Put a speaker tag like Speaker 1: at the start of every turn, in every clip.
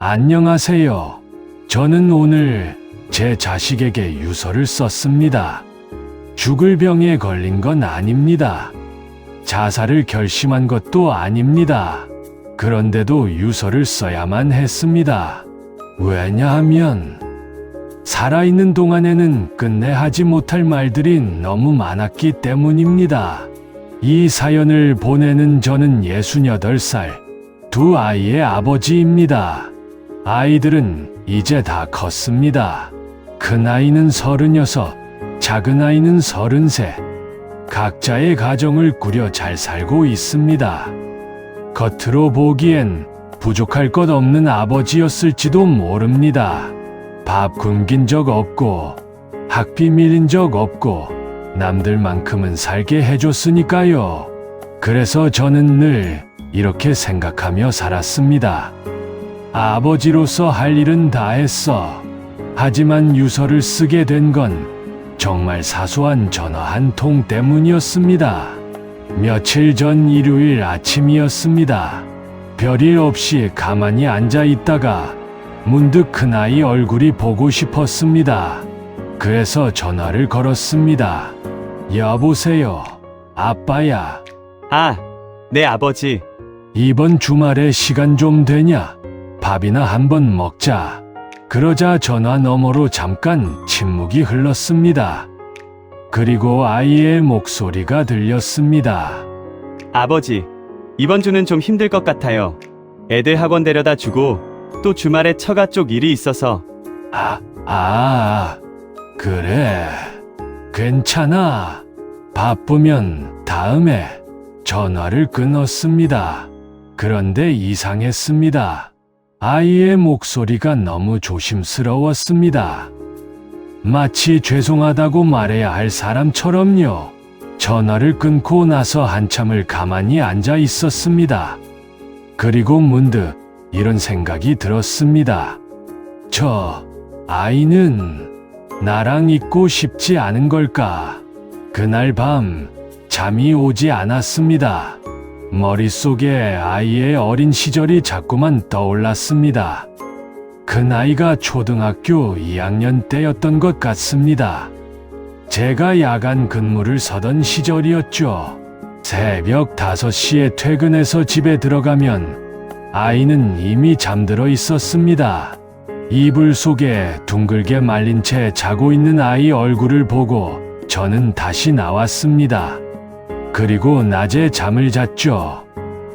Speaker 1: 안녕하세요. 저는 오늘 제 자식에게 유서를 썼습니다. 죽을 병에 걸린 건 아닙니다. 자살을 결심한 것도 아닙니다. 그런데도 유서를 써야만 했습니다. 왜냐하면 살아있는 동안에는 끝내 하지 못할 말들이 너무 많았기 때문입니다. 이 사연을 보내는 저는 68살, 두 아이의 아버지입니다. 아이들은 이제 다 컸습니다. 큰 아이는 36, 작은 아이는 33. 각자의 가정을 꾸려 잘 살고 있습니다. 겉으로 보기엔 부족할 것 없는 아버지였을지도 모릅니다. 밥 굶긴 적 없고, 학비 밀린 적 없고, 남들만큼은 살게 해줬으니까요. 그래서 저는 늘 이렇게 생각하며 살았습니다. 아버지로서 할 일은 다 했어. 하지만 유서를 쓰게 된 건 정말 사소한 전화 한 통 때문이었습니다. 며칠 전 일요일 아침이었습니다. 별일 없이 가만히 앉아 있다가 문득 큰아이 얼굴이 보고 싶었습니다. 그래서 전화를 걸었습니다. 여보세요, 아빠야.
Speaker 2: 아, 네 아버지.
Speaker 1: 이번 주말에 시간 좀 되냐? 밥이나 한번 먹자. 그러자 전화 너머로 잠깐 침묵이 흘렀습니다. 그리고 아이의 목소리가 들렸습니다.
Speaker 2: 아버지, 이번 주는 좀 힘들 것 같아요. 애들 학원 데려다 주고 또 주말에 처가 쪽 일이 있어서.
Speaker 1: 그래. 괜찮아. 바쁘면 다음에. 전화를 끊었습니다. 그런데 이상했습니다. 아이의 목소리가 너무 조심스러웠습니다. 마치 죄송하다고 말해야 할 사람처럼요. 전화를 끊고 나서 한참을 가만히 앉아 있었습니다. 그리고 문득 이런 생각이 들었습니다. 저 아이는 나랑 있고 싶지 않은 걸까? 그날 밤 잠이 오지 않았습니다. 머릿속에 아이의 어린 시절이 자꾸만 떠올랐습니다. 그 나이가 초등학교 2학년 때였던 것 같습니다. 제가 야간 근무를 서던 시절이었죠. 새벽 5시에 퇴근해서 집에 들어가면 아이는 이미 잠들어 있었습니다. 이불 속에 둥글게 말린 채 자고 있는 아이 얼굴을 보고 저는 다시 나왔습니다. 그리고 낮에 잠을 잤죠.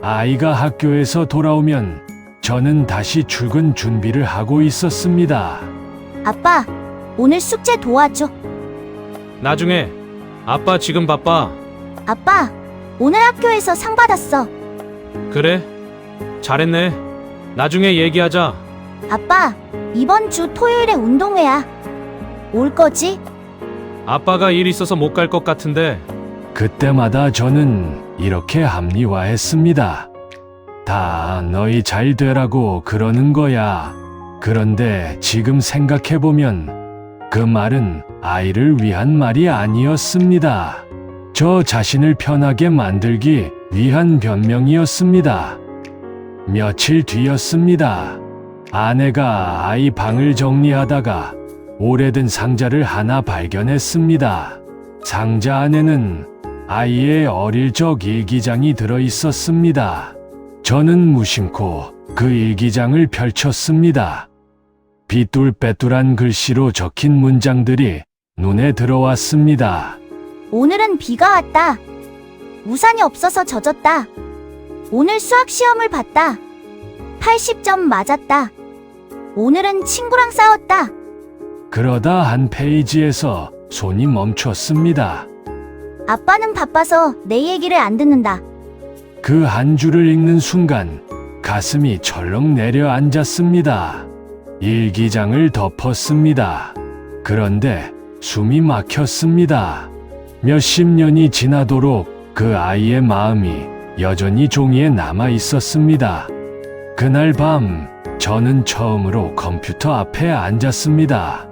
Speaker 1: 아이가 학교에서 돌아오면 저는 다시 출근 준비를 하고 있었습니다.
Speaker 3: 아빠, 오늘 숙제 도와줘.
Speaker 4: 나중에. 아빠 지금 바빠.
Speaker 3: 아빠, 오늘 학교에서 상 받았어.
Speaker 4: 그래? 잘했네. 나중에 얘기하자.
Speaker 3: 아빠, 이번 주 토요일에 운동회야. 올 거지?
Speaker 4: 아빠가 일 있어서 못 갈 것 같은데.
Speaker 1: 그때마다 저는 이렇게 합리화했습니다. 다 너희 잘 되라고 그러는 거야. 그런데 지금 생각해보면 그 말은 아이를 위한 말이 아니었습니다. 저 자신을 편하게 만들기 위한 변명이었습니다. 며칠 뒤였습니다. 아내가 아이 방을 정리하다가 오래된 상자를 하나 발견했습니다. 상자 안에는 아이의 어릴 적 일기장이 들어 있었습니다. 저는 무심코 그 일기장을 펼쳤습니다. 삐뚤빼뚤한 글씨로 적힌 문장들이 눈에 들어왔습니다.
Speaker 3: 오늘은 비가 왔다. 우산이 없어서 젖었다. 오늘 수학 시험을 봤다. 80점 맞았다. 오늘은 친구랑 싸웠다.
Speaker 1: 그러다 한 페이지에서 손이 멈췄습니다.
Speaker 3: 아빠는 바빠서 내 얘기를 안 듣는다.
Speaker 1: 그 한 줄을 읽는 순간 가슴이 철렁 내려앉았습니다. 일기장을 덮었습니다. 그런데 숨이 막혔습니다. 몇십 년이 지나도록 그 아이의 마음이 여전히 종이에 남아 있었습니다. 그날 밤 저는 처음으로 컴퓨터 앞에 앉았습니다.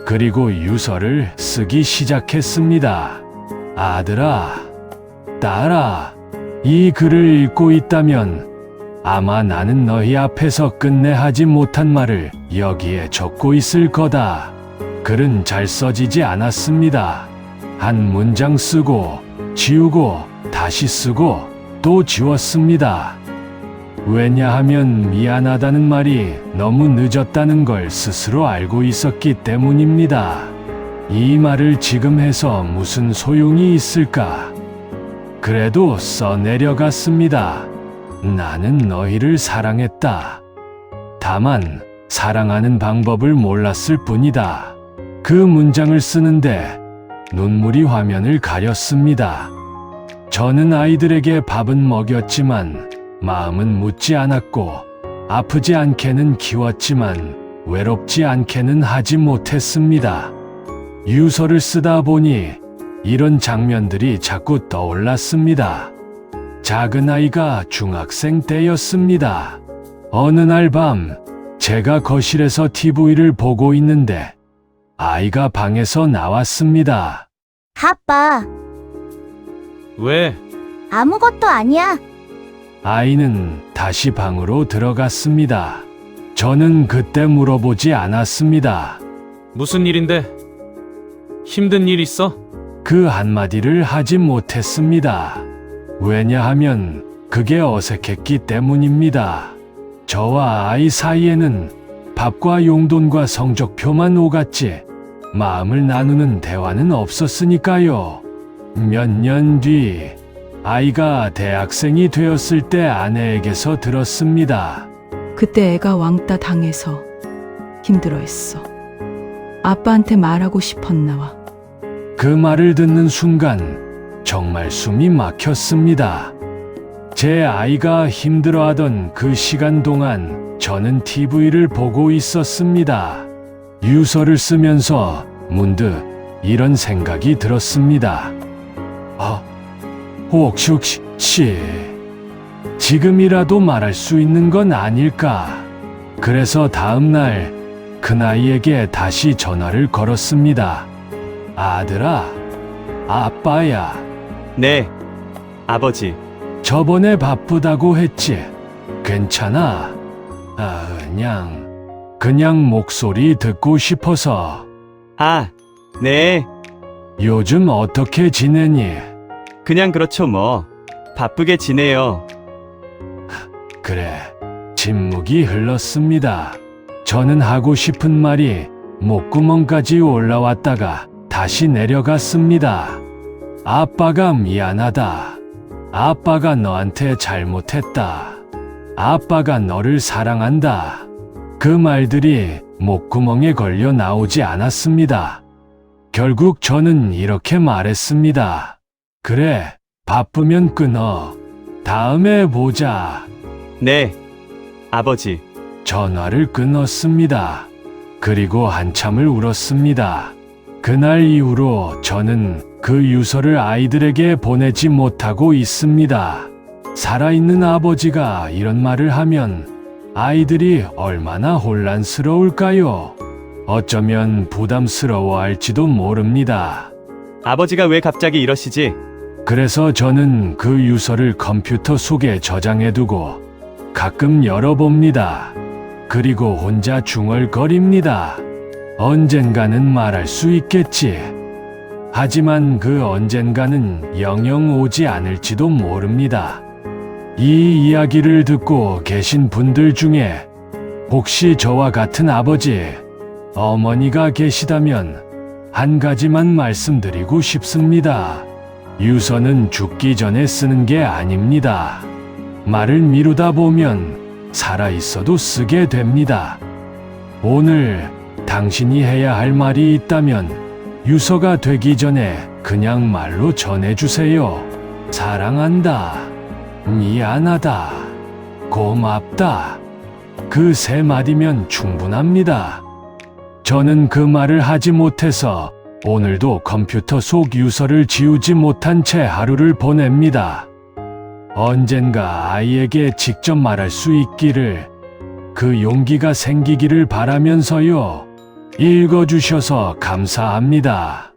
Speaker 1: 그리고 유서를 쓰기 시작했습니다. 아들아, 딸아, 이 글을 읽고 있다면 아마 나는 너희 앞에서 끝내 하지 못한 말을 여기에 적고 있을 거다. 글은 잘 써지지 않았습니다. 한 문장 쓰고 지우고 다시 쓰고 또 지웠습니다. 왜냐하면 미안하다는 말이 너무 늦었다는 걸 스스로 알고 있었기 때문입니다. 이 말을 지금 해서 무슨 소용이 있을까? 그래도 써내려갔습니다. 나는 너희를 사랑했다. 다만 사랑하는 방법을 몰랐을 뿐이다. 그 문장을 쓰는데 눈물이 화면을 가렸습니다. 저는 아이들에게 밥은 먹였지만 마음은 묻지 않았고 아프지 않게는 키웠지만 외롭지 않게는 하지 못했습니다. 유서를 쓰다 보니 이런 장면들이 자꾸 떠올랐습니다. 작은 아이가 중학생 때였습니다. 어느 날 밤 제가 거실에서 TV를 보고 있는데 아이가 방에서 나왔습니다.
Speaker 3: 아빠,
Speaker 4: 왜?
Speaker 3: 아무것도 아니야.
Speaker 1: 아이는 다시 방으로 들어갔습니다. 저는 그때 물어보지 않았습니다.
Speaker 4: 무슨 일인데? 힘든 일 있어?
Speaker 1: 그 한마디를 하지 못했습니다. 왜냐하면 그게 어색했기 때문입니다. 저와 아이 사이에는 밥과 용돈과 성적표만 오갔지 마음을 나누는 대화는 없었으니까요. 몇 년 뒤 아이가 대학생이 되었을 때 아내에게서 들었습니다.
Speaker 5: 그때 애가 왕따 당해서 힘들어했어. 아빠한테 말하고 싶었나와.
Speaker 1: 그 말을 듣는 순간 정말 숨이 막혔습니다. 제 아이가 힘들어하던 그 시간 동안 저는 TV를 보고 있었습니다. 유서를 쓰면서 문득 이런 생각이 들었습니다. 혹시 지금이라도 말할 수 있는 건 아닐까? 그래서 다음 날 큰아이에게 다시 전화를 걸었습니다. 아들아, 아빠야.
Speaker 2: 네, 아버지.
Speaker 1: 저번에 바쁘다고 했지? 괜찮아? 그냥 목소리 듣고 싶어서.
Speaker 2: 아, 네.
Speaker 1: 요즘 어떻게 지내니?
Speaker 2: 그냥 그렇죠 뭐. 바쁘게 지내요.
Speaker 1: 그래, 침묵이 흘렀습니다. 저는 하고 싶은 말이 목구멍까지 올라왔다가 다시 내려갔습니다. 아빠가 미안하다. 아빠가 너한테 잘못했다. 아빠가 너를 사랑한다. 그 말들이 목구멍에 걸려 나오지 않았습니다. 결국 저는 이렇게 말했습니다. 그래, 바쁘면 끊어. 다음에 보자.
Speaker 2: 네, 아버지.
Speaker 1: 전화를 끊었습니다. 그리고 한참을 울었습니다. 그날 이후로 저는 그 유서를 아이들에게 보내지 못하고 있습니다. 살아있는 아버지가 이런 말을 하면 아이들이 얼마나 혼란스러울까요? 어쩌면 부담스러워할지도 모릅니다.
Speaker 2: 아버지가 왜 갑자기 이러시지?
Speaker 1: 그래서 저는 그 유서를 컴퓨터 속에 저장해두고 가끔 열어봅니다. 그리고 혼자 중얼거립니다. 언젠가는 말할 수 있겠지. 하지만 그 언젠가는 영영 오지 않을지도 모릅니다. 이 이야기를 듣고 계신 분들 중에 혹시 저와 같은 아버지, 어머니가 계시다면 한 가지만 말씀드리고 싶습니다. 유서는 죽기 전에 쓰는 게 아닙니다. 말을 미루다 보면 살아있어도 쓰게 됩니다. 오늘 당신이 해야 할 말이 있다면 유서가 되기 전에 그냥 말로 전해주세요. 사랑한다. 미안하다. 고맙다. 그 세 마디면 충분합니다. 저는 그 말을 하지 못해서 오늘도 컴퓨터 속 유서를 지우지 못한 채 하루를 보냅니다. 언젠가 아이에게 직접 말할 수 있기를, 그 용기가 생기기를 바라면서요. 읽어주셔서 감사합니다.